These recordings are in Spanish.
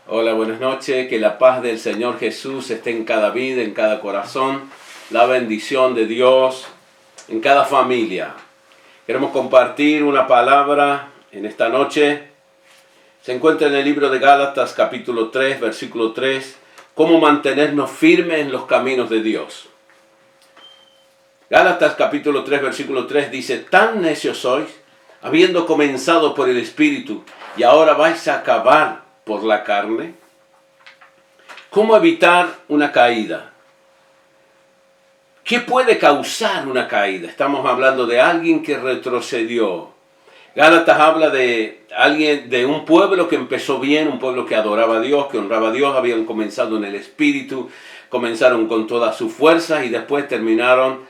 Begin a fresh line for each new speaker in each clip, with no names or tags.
Hola, buenas noches. Que la paz del Señor Jesús esté en cada vida, en cada corazón. La bendición de Dios en cada familia. Queremos compartir una palabra en esta noche. Se encuentra en el libro de Gálatas capítulo 3, versículo 3. Cómo mantenernos firmes en los caminos de Dios. Gálatas capítulo 3, versículo 3 dice: tan necios sois, habiendo comenzado por el Espíritu, y ahora vais a acabar por la carne. ¿Cómo evitar una caída? ¿Qué puede causar una caída? Estamos hablando de alguien que retrocedió. Gálatas habla de alguien, de un pueblo que empezó bien, un pueblo que adoraba a Dios, que honraba a Dios, habían comenzado en el Espíritu, comenzaron con todas sus fuerzas y después terminaron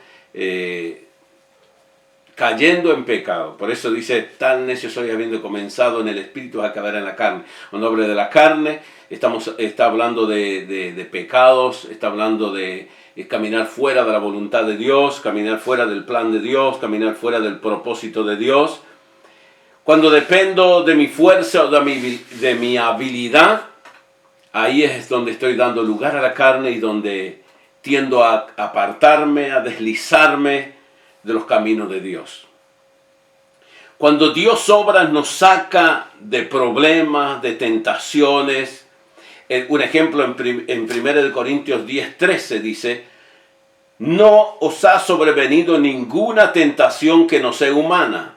cayendo en pecado. Por eso dice: tan necios sois, habiendo comenzado en el Espíritu, a acabar en la carne. Un hombre de la carne, está hablando de pecados, está hablando de caminar fuera de la voluntad de Dios, caminar fuera del plan de Dios, caminar fuera del propósito de Dios. Cuando dependo de mi fuerza o de mi habilidad, ahí es donde estoy dando lugar a la carne y donde tiendo a apartarme, a deslizarme de los caminos de Dios. Cuando Dios obra, nos saca de problemas, de tentaciones. Un ejemplo en 1 Corintios 10:13 dice: no os ha sobrevenido ninguna tentación que no sea humana,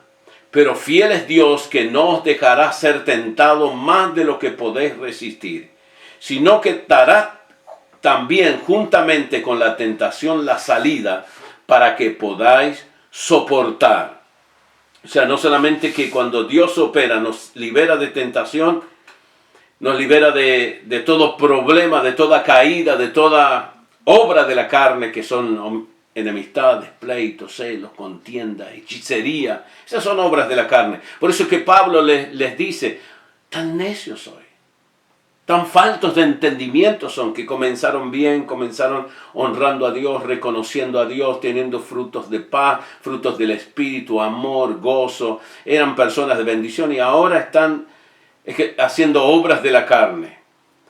pero fiel es Dios, que no os dejará ser tentado más de lo que podéis resistir, sino que dará también juntamente con la tentación la salida, para que podáis soportar. O sea, no solamente que cuando Dios opera nos libera de tentación, nos libera de todo problema, de toda caída, de toda obra de la carne, que son enemistades, pleitos, celos, contiendas, hechicería. Esas son obras de la carne. Por eso es que Pablo les dice: tan necios sois, tan faltos de entendimiento son, que comenzaron bien, comenzaron honrando a Dios, reconociendo a Dios, teniendo frutos de paz, frutos del Espíritu, amor, gozo. Eran personas de bendición y ahora están haciendo obras de la carne.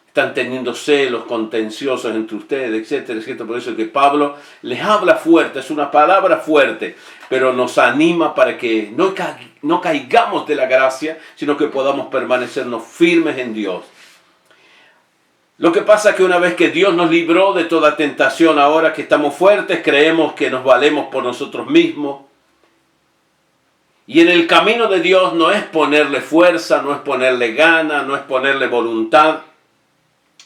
Están teniendo celos contenciosos entre ustedes, etcétera, etcétera. Por eso es que Pablo les habla fuerte, es una palabra fuerte, pero nos anima para que no caigamos de la gracia, sino que podamos permanecernos firmes en Dios. Lo que pasa es que una vez que Dios nos libró de toda tentación, ahora que estamos fuertes, creemos que nos valemos por nosotros mismos. Y en el camino de Dios no es ponerle fuerza, no es ponerle gana, no es ponerle voluntad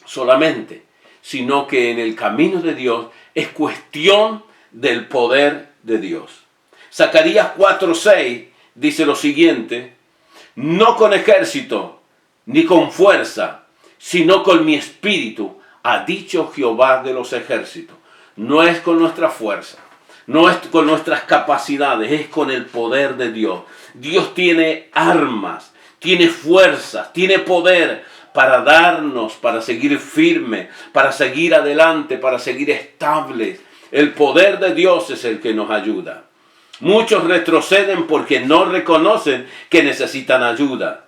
solamente, sino que en el camino de Dios es cuestión del poder de Dios. Zacarías 4:6 dice lo siguiente: no con ejército ni con fuerza, sino con mi espíritu, ha dicho Jehová de los ejércitos. No es con nuestra fuerza, no es con nuestras capacidades, es con el poder de Dios. Dios tiene armas, tiene fuerzas, tiene poder para darnos, para seguir firme, para seguir adelante, para seguir estables. El poder de Dios es el que nos ayuda. Muchos retroceden porque no reconocen que necesitan ayuda.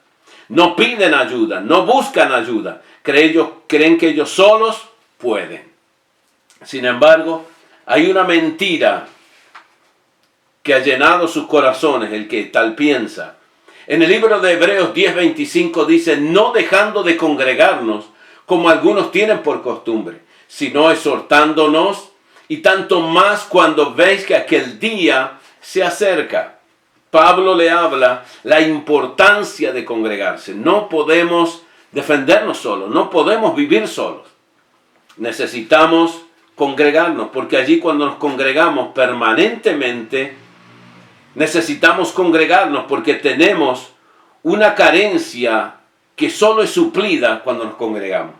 No piden ayuda, no buscan ayuda. Creen que ellos solos pueden. Sin embargo, hay una mentira que ha llenado sus corazones, el que tal piensa. En el libro de Hebreos 10:25 dice: no dejando de congregarnos, como algunos tienen por costumbre, sino exhortándonos, y tanto más cuando veis que aquel día se acerca. Pablo le habla la importancia de congregarse. No podemos defendernos solos, no podemos vivir solos. Necesitamos congregarnos, porque allí cuando nos congregamos permanentemente, necesitamos congregarnos porque tenemos una carencia que solo es suplida cuando nos congregamos.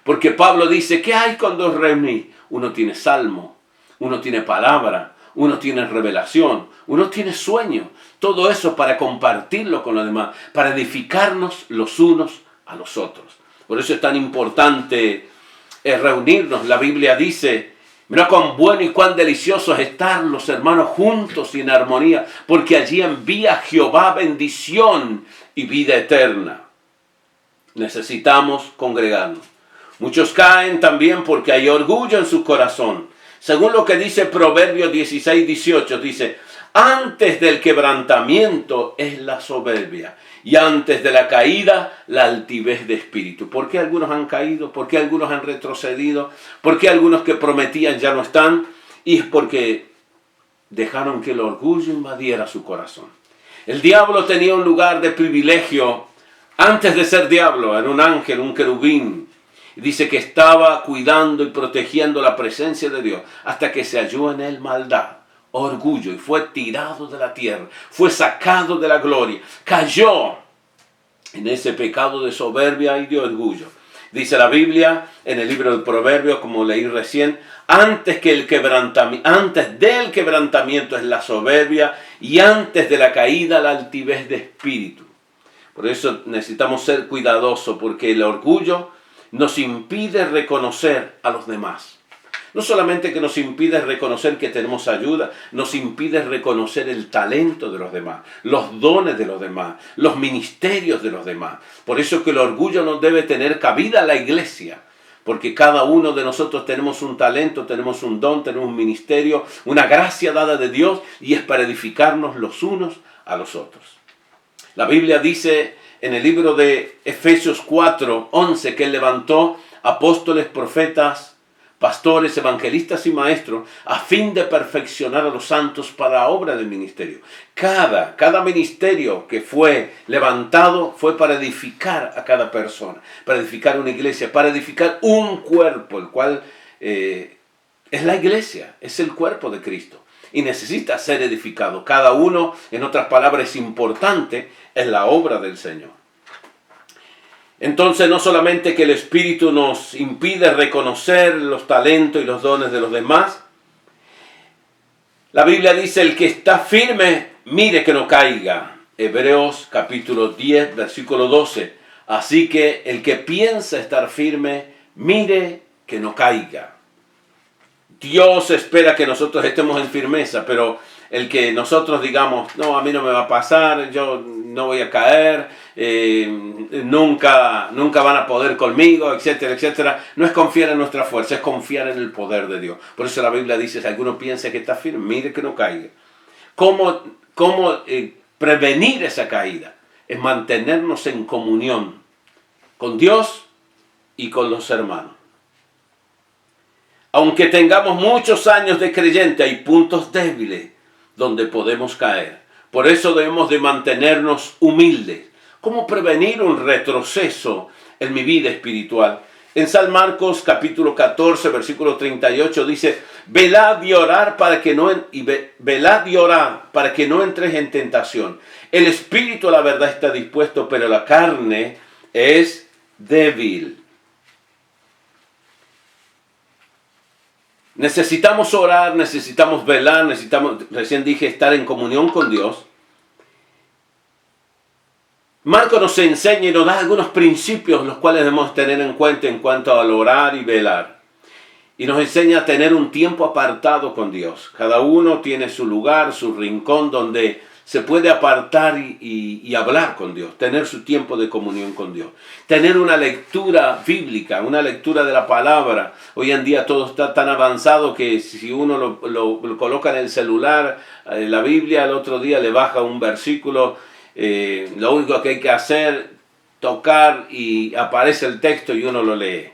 Porque Pablo dice: ¿qué hay cuando os reunís? Uno tiene salmo, uno tiene palabra, uno tiene revelación, uno tiene sueño. Todo eso para compartirlo con los demás, para edificarnos los unos a los otros. Por eso es tan importante reunirnos. La Biblia dice: mira cuán bueno y cuán delicioso es estar los hermanos juntos y en armonía, porque allí envía Jehová bendición y vida eterna. Necesitamos congregarnos. Muchos caen también porque hay orgullo en su corazón. Según lo que dice Proverbios 16:18, dice: antes del quebrantamiento es la soberbia, y antes de la caída la altivez de espíritu. ¿Por qué algunos han caído? ¿Por qué algunos han retrocedido? ¿Por qué algunos que prometían ya no están? Y es porque dejaron que el orgullo invadiera su corazón. El diablo tenía un lugar de privilegio antes de ser diablo. Era un ángel, un querubín. Dice que estaba cuidando y protegiendo la presencia de Dios hasta que se halló en él maldad, orgullo, y fue tirado de la tierra, fue sacado de la gloria, cayó en ese pecado de soberbia y de orgullo. Dice la Biblia en el libro de Proverbios, como leí recién, antes del quebrantamiento es la soberbia, y antes de la caída la altivez de espíritu. Por eso necesitamos ser cuidadosos, porque el orgullo nos impide reconocer a los demás. No solamente que nos impide reconocer que tenemos ayuda, nos impide reconocer el talento de los demás, los dones de los demás, los ministerios de los demás. Por eso que el orgullo no debe tener cabida en la iglesia, porque cada uno de nosotros tenemos un talento, tenemos un don, tenemos un ministerio, una gracia dada de Dios, y es para edificarnos los unos a los otros. La Biblia dice en el libro de Efesios 4:11 que Él levantó apóstoles, profetas, pastores, evangelistas y maestros a fin de perfeccionar a los santos para la obra del ministerio. Cada ministerio que fue levantado fue para edificar a cada persona, para edificar una iglesia, para edificar un cuerpo, el cual es la iglesia, es el cuerpo de Cristo. Y necesita ser edificado. Cada uno, en otras palabras, es importante en la obra del Señor. Entonces, no solamente que el Espíritu nos impide reconocer los talentos y los dones de los demás. La Biblia dice: el que está firme, mire que no caiga. Hebreos capítulo 10, versículo 12. Así que el que piensa estar firme, mire que no caiga. Dios espera que nosotros estemos en firmeza, pero el que nosotros digamos, no, a mí no me va a pasar, yo no voy a caer, nunca van a poder conmigo, etcétera, etcétera, no es confiar en nuestra fuerza, es confiar en el poder de Dios. Por eso la Biblia dice: si alguno piensa que está firme, mire que no caiga. ¿Cómo prevenir esa caída? Es mantenernos en comunión con Dios y con los hermanos. Aunque tengamos muchos años de creyente, hay puntos débiles donde podemos caer. Por eso debemos de mantenernos humildes. ¿Cómo prevenir un retroceso en mi vida espiritual? En San Marcos capítulo 14, versículo 38 dice: velad y orad para que no entres en tentación. El espíritu, la verdad, está dispuesto, pero la carne es débil. Necesitamos orar, necesitamos velar, necesitamos, recién dije, estar en comunión con Dios. Marcos nos enseña y nos da algunos principios los cuales debemos tener en cuenta en cuanto al orar y velar. Y nos enseña a tener un tiempo apartado con Dios. Cada uno tiene su lugar, su rincón donde se puede apartar y hablar con Dios, tener su tiempo de comunión con Dios, tener una lectura bíblica, una lectura de la palabra. Hoy en día todo está tan avanzado que si uno lo coloca en el celular, la Biblia, al otro día le baja un versículo, lo único que hay que hacer, tocar y aparece el texto y uno lo lee.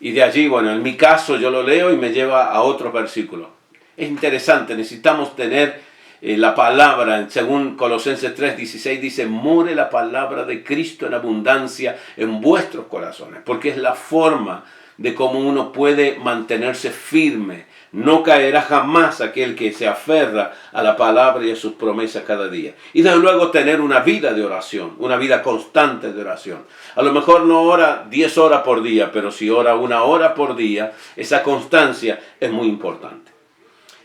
Y de allí, bueno, en mi caso yo lo leo y me lleva a otros versículos. Es interesante, necesitamos tener la palabra. Según Colosenses 3:16 dice: more la palabra de Cristo en abundancia en vuestros corazones, porque es la forma de cómo uno puede mantenerse firme. No caerá jamás aquel que se aferra a la palabra y a sus promesas cada día. Y desde luego tener una vida de oración, una vida constante de oración. A lo mejor no ora 10 horas por día, pero si ora 1 hora por día, esa constancia es muy importante.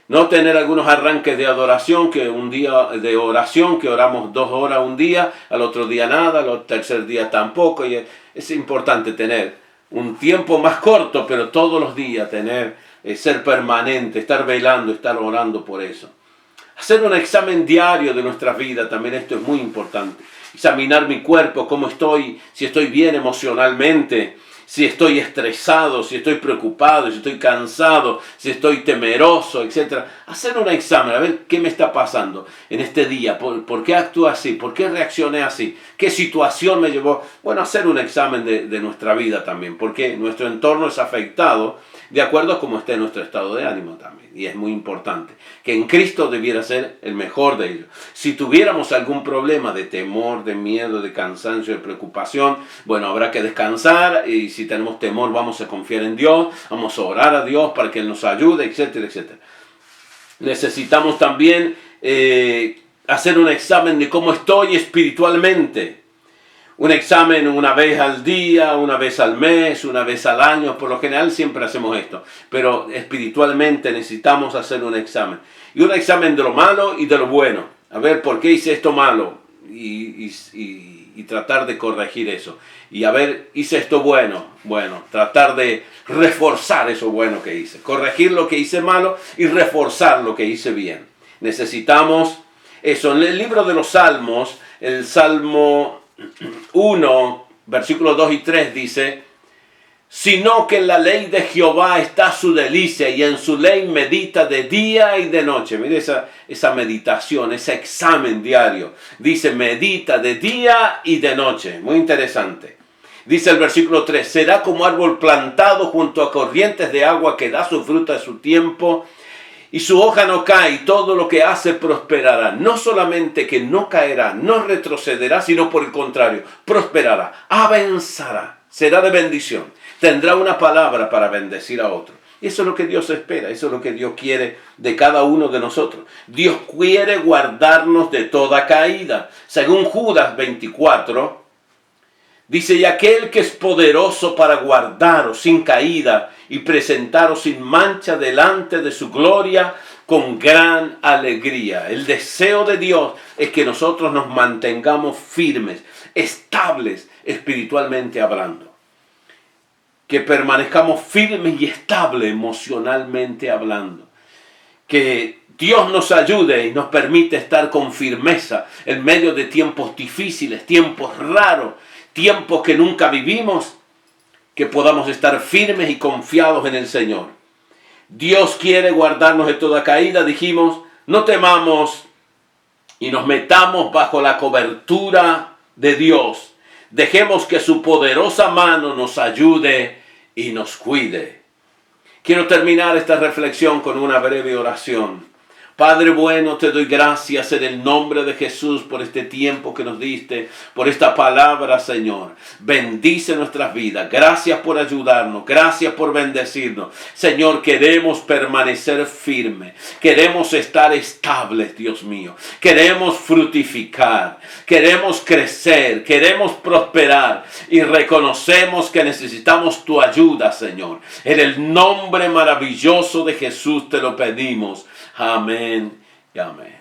No tener algunos arranques de adoración, que un día de oración, que oramos 2 horas un día, al otro día nada, al tercer día tampoco. Y es importante tener un tiempo más corto, pero todos los días ser permanente, estar velando, estar orando por eso. Hacer un examen diario de nuestra vida, también esto es muy importante. examinar mi cuerpo, cómo estoy, si estoy bien emocionalmente, si estoy estresado, si estoy preocupado, si estoy cansado, si estoy temeroso, etc. Hacer un examen, a ver qué me está pasando en este día, por qué actúo así, por qué reaccioné así, qué situación me llevó. Bueno, hacer un examen de nuestra vida también, porque nuestro entorno es afectado de acuerdo a cómo esté nuestro estado de ánimo también. Y es muy importante que en Cristo debiera ser el mejor de ellos. Si tuviéramos algún problema de temor, de miedo, de cansancio, de preocupación, bueno, habrá que descansar, y si tenemos temor vamos a confiar en Dios, vamos a orar a Dios para que Él nos ayude, etcétera, etcétera. Necesitamos también hacer un examen de cómo estoy espiritualmente. Un examen una vez al día, una vez al mes, una vez al año. Por lo general siempre hacemos esto. Pero espiritualmente necesitamos hacer un examen. Y un examen de lo malo y de lo bueno. A ver, ¿por qué hice esto malo? Y tratar de corregir eso. Y a ver, hice esto bueno. Bueno, tratar de reforzar eso bueno que hice. Corregir lo que hice malo y reforzar lo que hice bien. Necesitamos eso. En el libro de los Salmos, el Salmo 1, versículos 2 y 3 dice: sino que en la ley de Jehová está su delicia, y en su ley medita de día y de noche. Mire esa meditación, ese examen diario. Dice, medita de día y de noche. Muy interesante. Dice el versículo 3, será como árbol plantado junto a corrientes de agua que da su fruta a su tiempo, y su hoja no cae, y todo lo que hace prosperará. No solamente que no caerá, no retrocederá, sino por el contrario, prosperará, avanzará, será de bendición. Tendrá una palabra para bendecir a otro. Y eso es lo que Dios espera, eso es lo que Dios quiere de cada uno de nosotros. Dios quiere guardarnos de toda caída. Según Judas 24, dice, y aquel que es poderoso para guardaros sin caída y presentaros sin mancha delante de su gloria con gran alegría. El deseo de Dios es que nosotros nos mantengamos firmes, estables espiritualmente hablando. Que permanezcamos firmes y estables emocionalmente hablando. Que Dios nos ayude y nos permite estar con firmeza en medio de tiempos difíciles, tiempos raros, tiempos que nunca vivimos, que podamos estar firmes y confiados en el Señor. Dios quiere guardarnos de toda caída, dijimos, no temamos y nos metamos bajo la cobertura de Dios. Dejemos que su poderosa mano nos ayude y nos cuide. Quiero terminar esta reflexión con una breve oración. Padre bueno, te doy gracias en el nombre de Jesús por este tiempo que nos diste, por esta palabra, Señor. Bendice nuestras vidas. Gracias por ayudarnos. Gracias por bendecirnos. Señor, queremos permanecer firmes. Queremos estar estables, Dios mío. Queremos fructificar. Queremos crecer. Queremos prosperar. Y reconocemos que necesitamos tu ayuda, Señor. En el nombre maravilloso de Jesús te lo pedimos. Amén y amén.